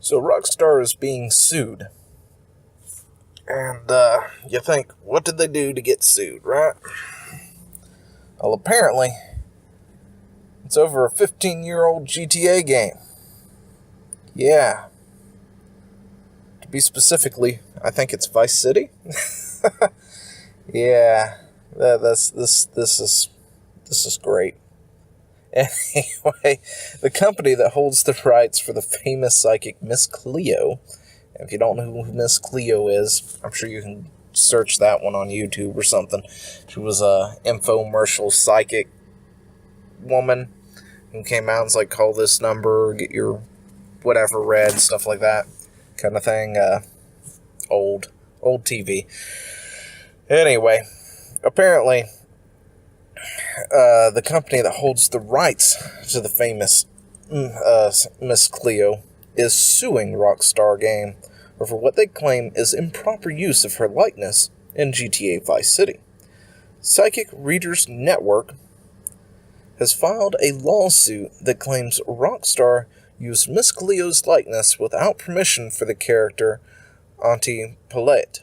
So Rockstar is being sued. And you think, what did they do to get sued, right? Well, apparently, it's over a 15-year-old GTA game. Yeah. To be specifically, I think it's Vice City. Yeah, this is great. Anyway, the company that holds the rights for the famous psychic Miss Cleo, and if you don't know who Miss Cleo is, I'm sure you can search that one on YouTube or something. She was a infomercial psychic woman who came out and was like, call this number, get your whatever read, stuff like that kind of thing. Old TV. Anyway, apparently, the company that holds the rights to the famous Miss Cleo is suing Rockstar Game over what they claim is improper use of her likeness in GTA Vice City. Psychic Readers Network has filed a lawsuit that claims Rockstar used Miss Cleo's likeness without permission for the character Auntie Paulette.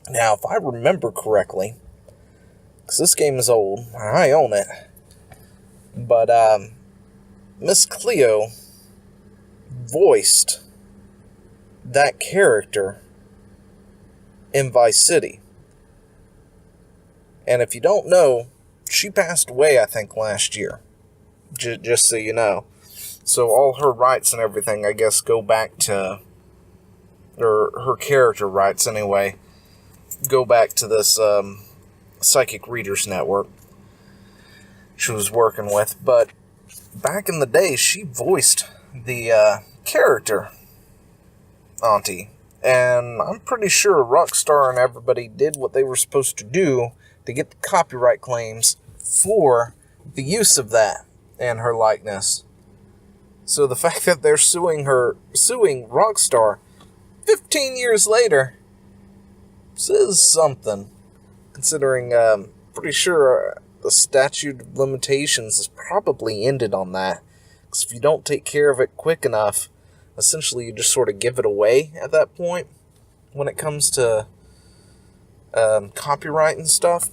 Now, if I remember correctly, because this game is old, I own it, but Miss Cleo voiced that character in Vice City. And if you don't know, she passed away, I think, last year. Just so you know. So all her rights and everything, I guess, go back to, or her character rights anyway, go back to this Psychic Readers Network she was working with. But back in the day, she voiced the character Auntie. And I'm pretty sure Rockstar and everybody did what they were supposed to do to get the copyright claims for the use of that and her likeness. So the fact that they're suing Rockstar 15 years later says something, considering pretty sure the statute of limitations is probably ended on that. Because if you don't take care of it quick enough, essentially you just sort of give it away at that point when it comes to copyright and stuff.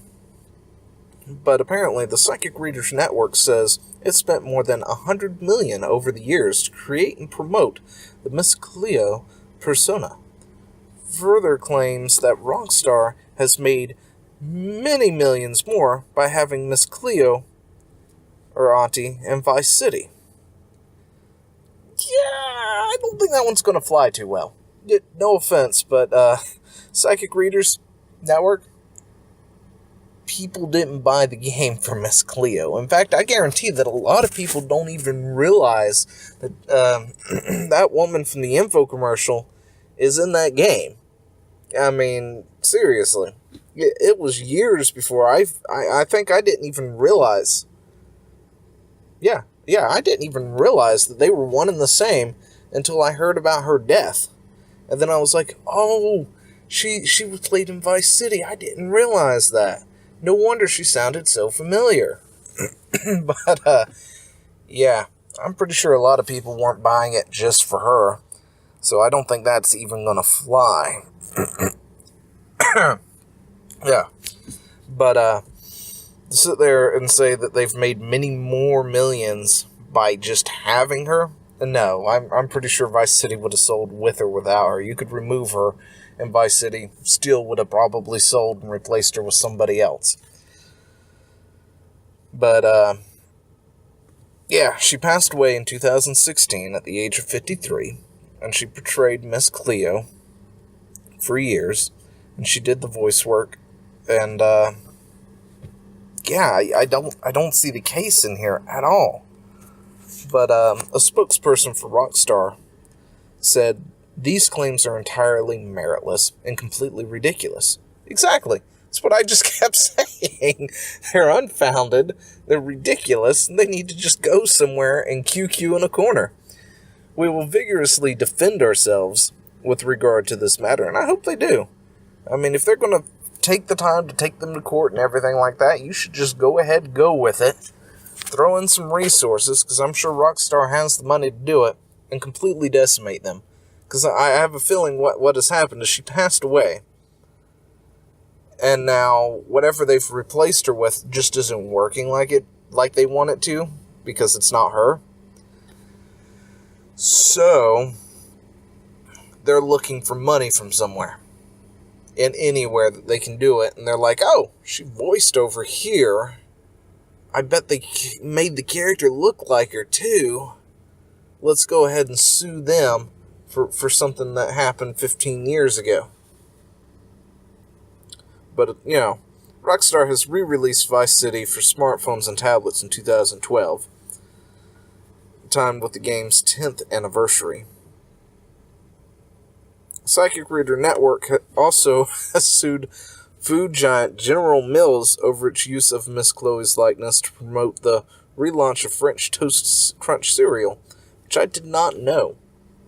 But apparently the Psychic Readers Network says it spent more than $100 million over the years to create and promote the Miss Cleo persona. Further claims that Rockstar has made many millions more by having Miss Cleo, or Auntie, in Vice City. Yeah, I don't think that one's going to fly too well. No offense, but Psychic Readers Network, people didn't buy the game for Miss Cleo. In fact, I guarantee that a lot of people don't even realize that that woman from the info commercial is in that game. I mean, seriously. It was years before I think I didn't even realize. Yeah, I didn't even realize that they were one and the same until I heard about her death. And then I was like, oh, she was played in Vice City. I didn't realize that. No wonder she sounded so familiar. But, yeah, I'm pretty sure a lot of people weren't buying it just for her. So I don't think that's even going to fly. Yeah. But, to sit there and say that they've made many more millions by just having her, no, I'm pretty sure Vice City would have sold with or without her. You could remove her, and Vice City still would have probably sold and replaced her with somebody else. But, yeah, she passed away in 2016 at the age of 53, and she portrayed Miss Cleo for years, and she did the voice work, and, yeah, I don't see the case in here at all. But a spokesperson for Rockstar said, these claims are entirely meritless and completely ridiculous. Exactly. That's what I just kept saying. They're unfounded, they're ridiculous, and they need to just go somewhere and QQ in a corner. We will vigorously defend ourselves with regard to this matter, and I hope they do. I mean, if they're going to take the time to take them to court and everything like that, you should just go ahead and go with it. Throw in some resources, because I'm sure Rockstar has the money to do it, and completely decimate them. Because I have a feeling what has happened is she passed away. And now whatever they've replaced her with just isn't working like they want it to, because it's not her. So they're looking for money from somewhere. And anywhere that they can do it. And they're like, oh, she voiced over here. I bet they made the character look like her too. Let's go ahead and sue them for something that happened 15 years ago. But, Rockstar has re-released Vice City for smartphones and tablets in 2012, timed with the game's 10th anniversary. Psychic Reader Network also has sued food giant General Mills over its use of Miss Chloe's likeness to promote the relaunch of French Toast Crunch cereal, which I did not know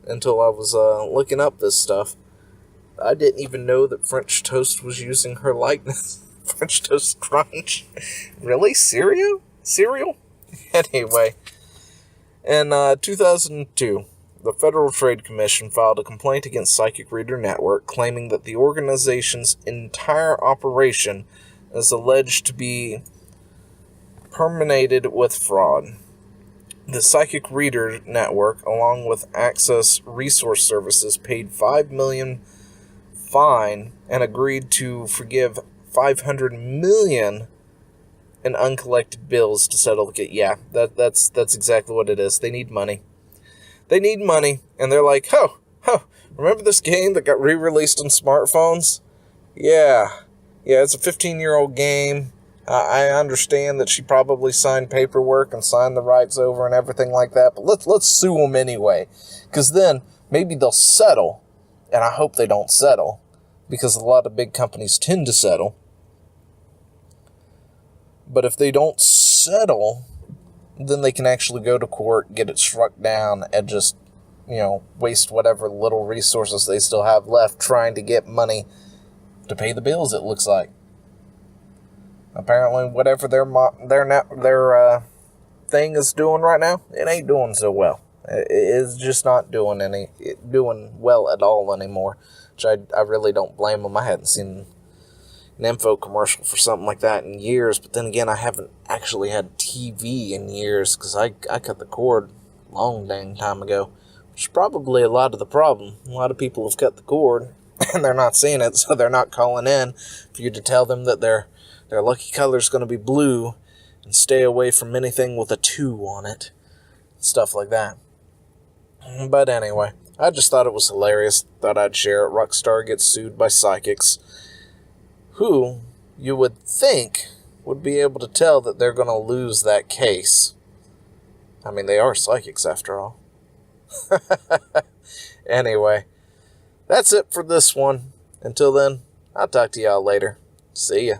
until I was looking up this stuff. I didn't even know that French Toast was using her likeness. French Toast Crunch? Really? Cereal? Anyway, in 2002, the Federal Trade Commission filed a complaint against Psychic Reader Network, claiming that the organization's entire operation is alleged to be permeated with fraud. The Psychic Reader Network, along with Access Resource Services, paid $5 million fine and agreed to forgive $500 million in uncollected bills to settle the case. Yeah, that's exactly what it is. They need money. They need money, and they're like, remember this game that got re-released on smartphones? Yeah, it's a 15-year-old game. I understand that she probably signed paperwork and signed the rights over and everything like that, but let's sue them anyway, because then maybe they'll settle, and I hope they don't settle, because a lot of big companies tend to settle. But if they don't settle, then they can actually go to court, get it struck down, and just, waste whatever little resources they still have left trying to get money to pay the bills, it looks like. Apparently, whatever their thing is doing right now, it ain't doing so well. It's just not doing well at all anymore, which I really don't blame them. I hadn't seen an info commercial for something like that in years, but then again, I haven't actually had TV in years, because I cut the cord a long dang time ago, which is probably a lot of the problem. A lot of people have cut the cord, and they're not seeing it, so they're not calling in for you to tell them that their lucky color is going to be blue, and stay away from anything with a 2 on it, stuff like that. But anyway, I just thought it was hilarious, thought I'd share it. Rockstar gets sued by psychics, who you would think would be able to tell that they're going to lose that case. I mean, they are psychics after all. Anyway, that's it for this one. Until then, I'll talk to y'all later. See ya.